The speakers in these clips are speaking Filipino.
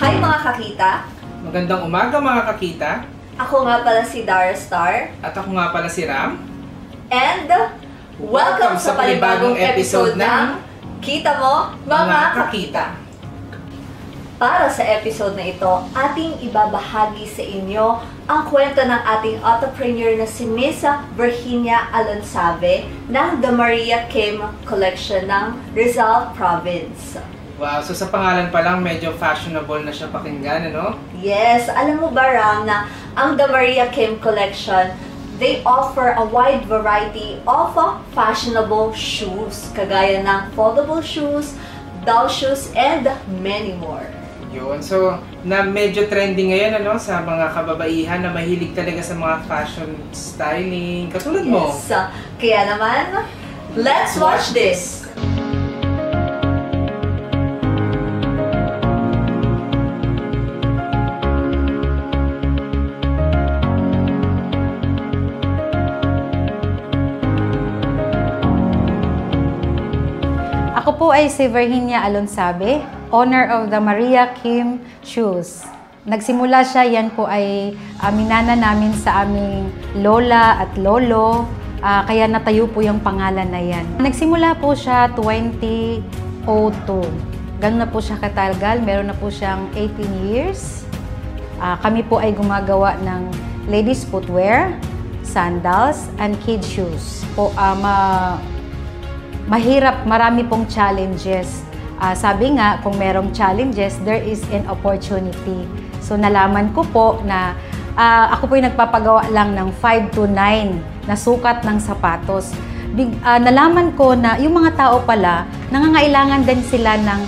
Hi mga kakita! Magandang umaga mga kakita! Ako nga pala si Dara Star. At ako nga pala si Ram. And welcome sa panibagong episode ng Kita Mo Mga Kakita! Para sa episode na ito, ating ibabahagi sa inyo ang kwento ng ating entrepreneur na si Miss Virginia Alonsabe ng The Maria Kim Collection ng Rizal Province. Wow, so sa pangalan pa lang medyo fashionable na siya pakinggan, ano? Yes, alam mo ba Ram na ang The Maria Kim Collection, they offer a wide variety of fashionable shoes, kagaya ng foldable shoes, doll shoes, and many more. Yun, so na medyo trending ngayon ano sa mga kababaihan na mahilig talaga sa mga fashion styling, katulad mo. Yes, kaya naman, let's watch this! Ako po ay si Virginia Alonsabe, owner of the Maria Kim Shoes. Nagsimula siya, yan po ay minana namin sa aming lola at lolo, kaya natayo po yung pangalan na yan. Nagsimula po siya 2002. Ganun na po siya katagal, meron na po siyang 18 years. Kami po ay gumagawa ng ladies footwear, sandals, and kids shoes. Mahirap, marami pong challenges. Sabi nga, kung merong challenges, there is an opportunity. So nalaman ko po na ako po yung nagpapagawa lang ng 5 to 9 na sukat ng sapatos. Nalaman ko na yung mga tao pala, nangangailangan din sila ng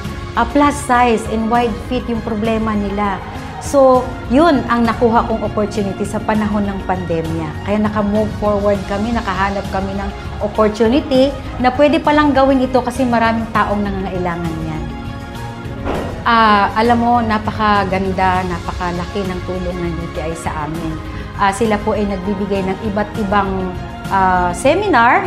plus size and wide fit yung problema nila. So, yun ang nakuha kong opportunity sa panahon ng pandemya. Kaya naka-move forward kami, nakahanap kami ng opportunity na pwede palang gawin ito kasi maraming taong nangangailangan yan. Alam mo, napakaganda, napakalaki ng tulong ng DTI sa amin. Sila po ay nagbibigay ng iba't ibang seminar.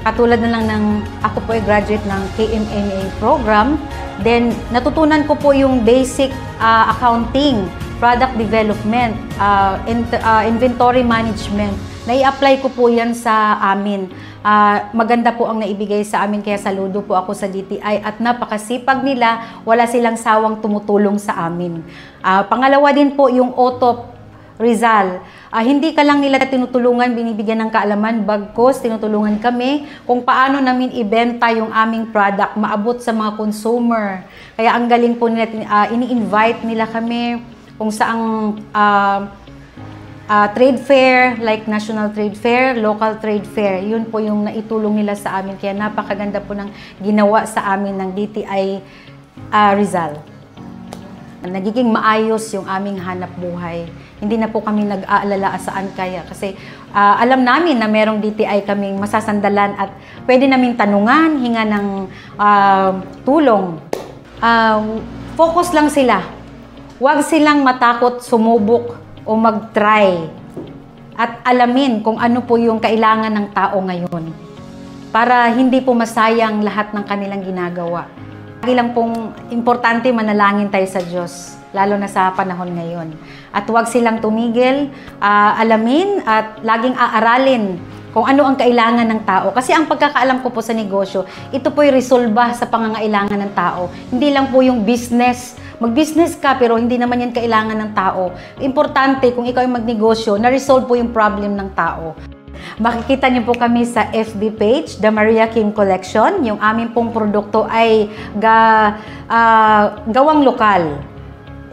Katulad na lang ng, ako po ay graduate ng KMNA program. Then, natutunan ko po yung basic accounting, product development, inventory management. Nai-apply ko po yan sa amin. Maganda po ang naibigay sa amin, kaya saludo po ako sa DTI at napakasipag nila, wala silang sawang tumutulong sa amin. Pangalawa din po yung OTOP Rizal. Hindi ka lang nila tinutulungan, binibigyan ng kaalaman, bagkos tinutulungan kami kung paano namin ibenta yung aming product, maabot sa mga consumer. Kaya ang galing po nila, ini-invite nila kami kung saang trade fair, like national trade fair, local trade fair. Yun po yung naitulong nila sa amin. Kaya napakaganda po ng ginawa sa amin ng DTI Rizal. Nagiging maayos yung aming hanap buhay. Hindi na po kami nag-aalala saan kaya. Kasi alam namin na merong DTI kaming masasandalan at pwede naming tanungan, hinga ng tulong. Focus lang sila. Huwag silang matakot sumubok o mag-try. At alamin kung ano po yung kailangan ng tao ngayon. Para hindi po masayang lahat ng kanilang ginagawa. Lagi lang pong importante manalangin tayo sa Diyos, lalo na sa panahon ngayon. At huwag silang tumigil, alamin at laging aaralin kung ano ang kailangan ng tao. Kasi ang pagkakaalam ko po sa negosyo, ito po'y resolba sa pangangailangan ng tao. Hindi lang po yung business. Mag-business ka pero hindi naman yan kailangan ng tao. Importante kung ikaw ay magnegosyo, na-resolve po yung problem ng tao. Makikita niyo po kami sa FB page, The Maria Kim Collection. Yung aming pong produkto ay gawang lokal.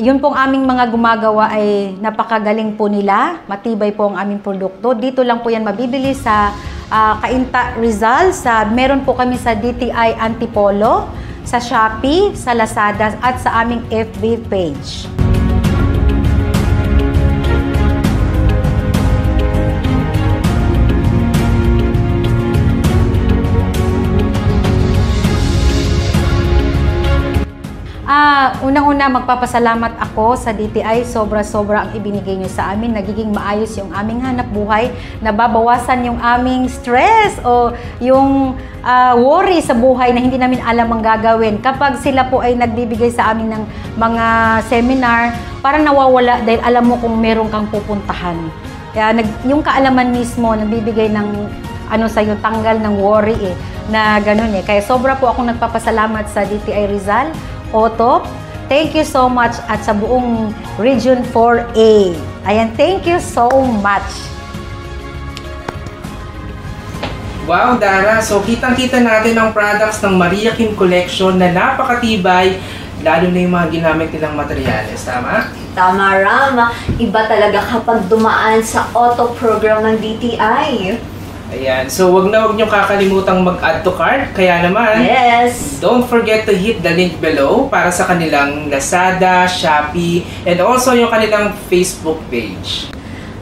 Yun pong aming mga gumagawa ay napakagaling po nila. Matibay po ang aming produkto. Dito lang po yan mabibili sa Cainta Rizal. Meron po kami sa DTI Antipolo, sa Shopee, sa Lazada at sa aming FB page. Una unang-una, magpapasalamat ako sa DTI. Sobra-sobra ang ibinigay niyo sa amin. Nagiging maayos yung aming hanap buhay. Nababawasan yung aming stress o yung worry sa buhay na hindi namin alam ang gagawin. Kapag sila po ay nagbibigay sa amin ng mga seminar, parang nawawala dahil alam mo kung meron kang pupuntahan. Kaya yung kaalaman mismo, nagbibigay ng sa'yo, tanggal ng worry na ganun Kaya sobra po akong nagpapasalamat sa DTI Rizal, OTOP. Thank you so much at sa buong Region 4A. Ayan, thank you so much. Wow, Dara! So, kitang-kita natin ang products ng Maria Kim Collection na napakatibay, lalo na yung mga ginamit nilang materyales. Tama? Tama, Ram. Iba talaga kapag dumaan sa auto program ng DTI. Ayan. So, wag niyo kakalimutang mag-add to cart. Kaya naman, yes, don't forget to hit the link below para sa kanilang Lazada, Shopee, and also yung kanilang Facebook page.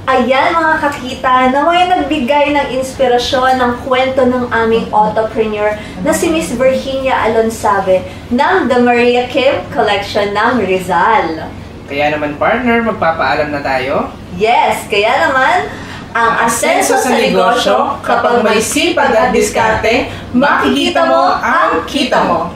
Ayan mga kakita, na may nagbigay ng inspirasyon ng kwento ng aming entrepreneur na si Miss Virginia Alonsabe ng The Maria Kim Collection ng Rizal. Kaya naman partner, magpapaalam na tayo. Yes, kaya naman, ang asenso sa negosyo, kapag may sipag at diskarte, makikita mo ang kita mo.